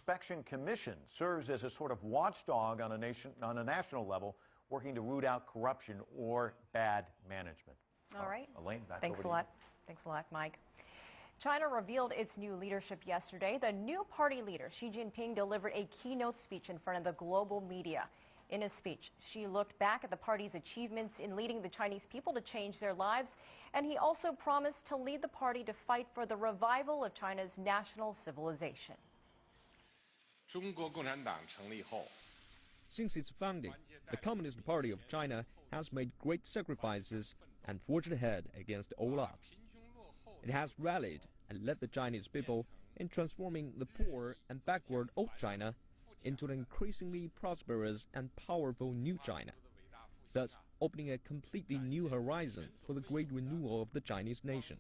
Inspection Commission serves as a sort of watchdog on a national level, working to root out corruption or bad management. All right. Elaine, back Thanks over a to lot. Thanks a lot, Mike. China revealed its new leadership yesterday. The new party leader, Xi Jinping, delivered a keynote speech in front of the global media. In his speech, Xi looked back at the party's achievements in leading the Chinese people to change their lives, and he also promised to lead the party to fight for the revival of China's national civilization. Since its founding, the Communist Party of China has made great sacrifices and forged ahead against all odds. It has rallied and led the Chinese people in transforming the poor and backward old China into an increasingly prosperous and powerful new China, thus opening a completely new horizon for the great renewal of the Chinese nation.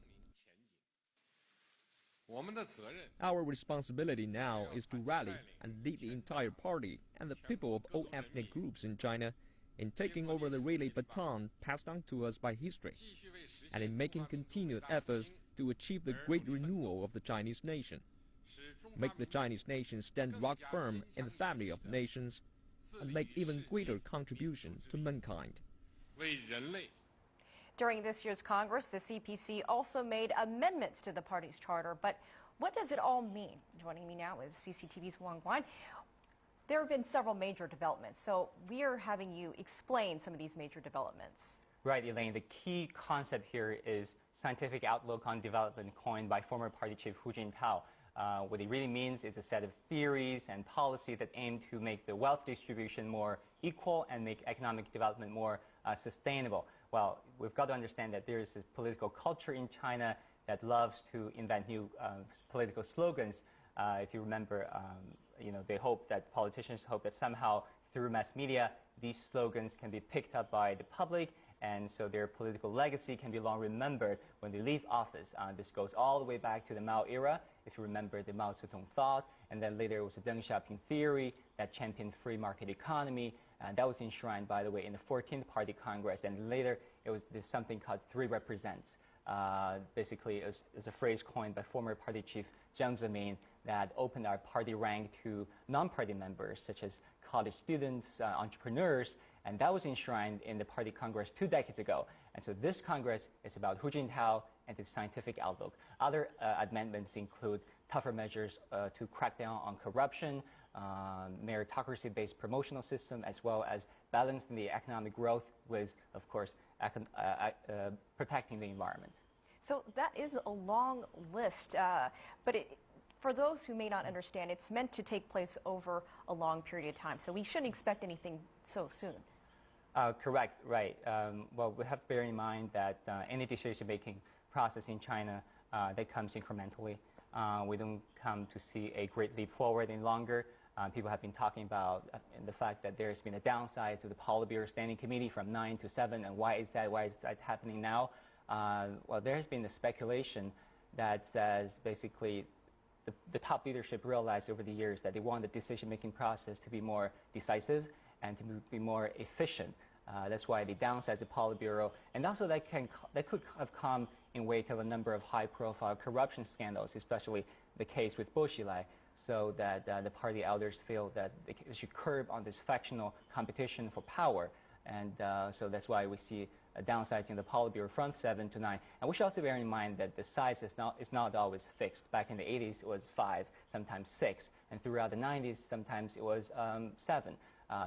Our responsibility now is to rally and lead the entire party and the people of all ethnic groups in China in taking over the relay baton passed on to us by history, and in making continued efforts to achieve the great renewal of the Chinese nation. Make the Chinese nation stand rock firm in the family of nations, and make even greater contribution to mankind. During this year's Congress, the CPC also made amendments to the party's charter. But what does it all mean? Joining me now is CCTV's Wang Guan. There have been several major developments, so we are having you explain some of these major developments. Right, Elaine. The key concept here is scientific outlook on development coined by former party chief Hu Jintao. What it really means is a set of theories and policies that aim to make the wealth distribution more equal and make economic development more sustainable. Well, we've got to understand that there is a political culture in China that loves to invent new political slogans. If you remember, politicians hope that somehow through mass media, these slogans can be picked up by the public, and so their political legacy can be long remembered when they leave office. This goes all the way back to the Mao era, if you remember the Mao Zedong thought, and then later it was the Deng Xiaoping theory that championed free market economy, and that was enshrined, by the way, in the 14th Party Congress, and later there's something called Three Represents. Basically, it's a phrase coined by former party chief Jiang Zemin that opened our party rank to non-party members, such as college students, entrepreneurs, and that was enshrined in the party congress 2 decades ago. And so this congress is about Hu Jintao and his scientific outlook. Other amendments include tougher measures to crack down on corruption, meritocracy-based promotional system, as well as balancing the economic growth with, of course, protecting the environment. So that is a long list, but for those who may not understand, it's meant to take place over a long period of time, so we shouldn't expect anything so soon. Correct, right. Well, we have to bear in mind that any decision-making process in China, that comes incrementally. We don't come to see a great leap forward any longer. People have been talking about the fact that there's been a downside to the Politburo Standing Committee from 9 to 7, and why is that happening now? Well, there has been a speculation that says basically the top leadership realized over the years that they want the decision-making process to be more decisive and to be more efficient. That's why they downsized the Politburo, and also that could have come in wake of a number of high-profile corruption scandals, especially the case with Bo Xilai, so that the party elders feel that they should curb on this factional competition for power, and so that's why we see a downsizing the Politburo from 7 to 9. And we should also bear in mind that the size is not always fixed. Back in the 80s, it was 5, sometimes 6, and throughout the 90s, sometimes it was 7.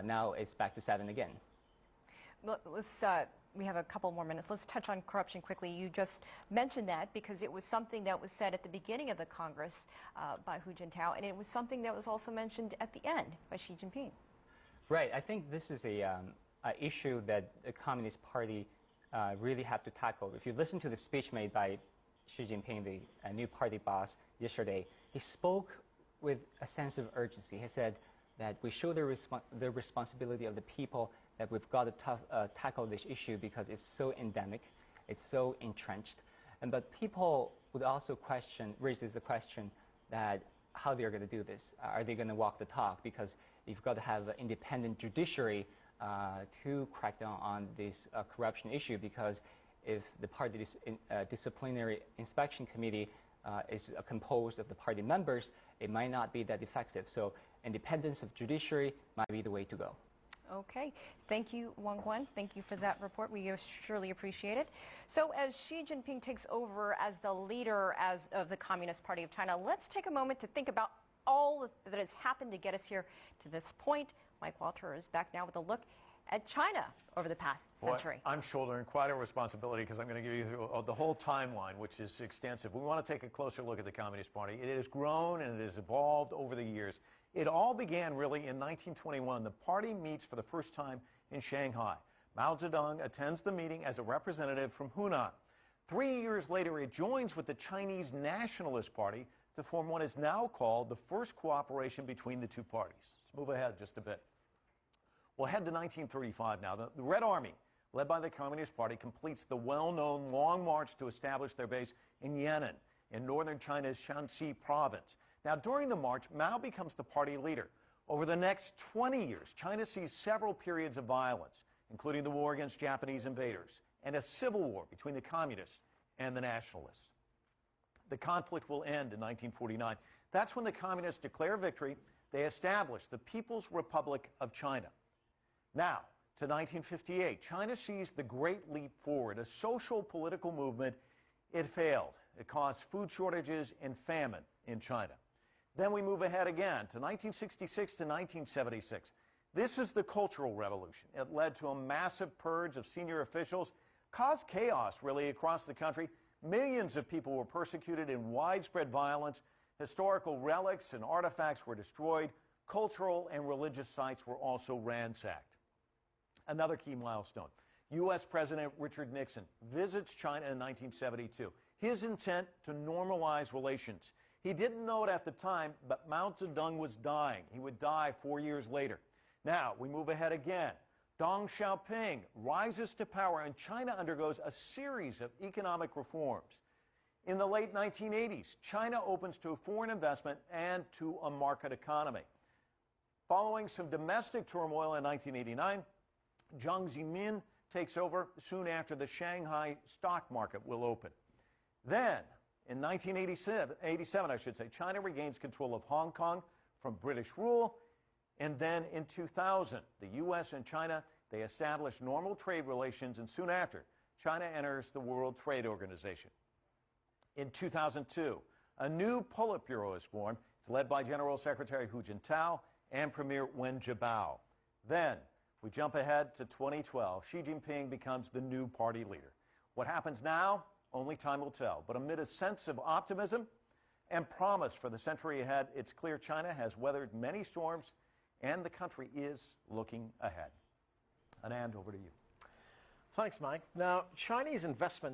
Now it's back to 7 again. Well, we have a couple more minutes. Let's touch on corruption quickly. You just mentioned that because it was something that was said at the beginning of the Congress by Hu Jintao, and it was something that was also mentioned at the end by Xi Jinping. Right. I think this is a issue that the Communist Party really have to tackle. If you listen to the speech made by Xi Jinping, the new party boss, yesterday, he spoke with a sense of urgency. He said that we show the responsibility of the people, that we've got to tackle this issue because it's so endemic, it's so entrenched. But people would also raise the question that how they're going to do this. Are they going to walk the talk? Because you've got to have an independent judiciary to crack down on this corruption issue, because if the party disciplinary inspection committee is composed of the party members, it might not be that effective. So independence of judiciary might be the way to go. Okay. Thank you, Wang Guan. Thank you for that report. We surely appreciate it. So as Xi Jinping takes over as the leader of the Communist Party of China, let's take a moment to think about all that has happened to get us here to this point. Mike Walter is back now with a look at China over the past century. I'm shouldering quite a responsibility because I'm going to give you the whole timeline, which is extensive. We want to take a closer look at the Communist Party. It has grown and it has evolved over the years. It all began really in 1921. The party meets for the first time in Shanghai. Mao Zedong attends the meeting as a representative from Hunan. 3 years later, it joins with the Chinese Nationalist Party to form what is now called the first cooperation between the two parties. Let's move ahead just a bit. We'll head to 1935 now. The Red Army, led by the Communist Party, completes the well-known Long March to establish their base in Yan'an, in northern China's Shanxi province. Now, during the march, Mao becomes the party leader. Over the next 20 years, China sees several periods of violence, including the war against Japanese invaders and a civil war between the communists and the nationalists. The conflict will end in 1949. That's when the communists declare victory. They establish the People's Republic of China. Now, to 1958, China sees the Great Leap Forward, a social political movement. It failed. It caused food shortages and famine in China. Then we move ahead again to 1966 to 1976. This is the Cultural Revolution. It led to a massive purge of senior officials, caused chaos really across the country. Millions of people were persecuted in widespread violence. Historical relics and artifacts were destroyed. Cultural and religious sites were also ransacked. Another key milestone. U.S. President Richard Nixon visits China in 1972. His intent to normalize relations. He didn't know it at the time, but Mao Zedong was dying. He would die 4 years later. Now, we move ahead again. Deng Xiaoping rises to power, and China undergoes a series of economic reforms. In the late 1980s, China opens to foreign investment and to a market economy. Following some domestic turmoil in 1989, Jiang Zemin takes over soon after the Shanghai stock market will open. Then, in 1987, China regains control of Hong Kong from British rule. And then in 2000, the U.S. and China, they establish normal trade relations, and soon after, China enters the World Trade Organization. In 2002, a new Politburo is formed. It's led by General Secretary Hu Jintao and Premier Wen Jiabao. Then, we jump ahead to 2012. Xi Jinping becomes the new party leader. What happens now? Only time will tell. But amid a sense of optimism and promise for the century ahead, it's clear China has weathered many storms and the country is looking ahead. Anand, over to you. Thanks, Mike. Now, Chinese investment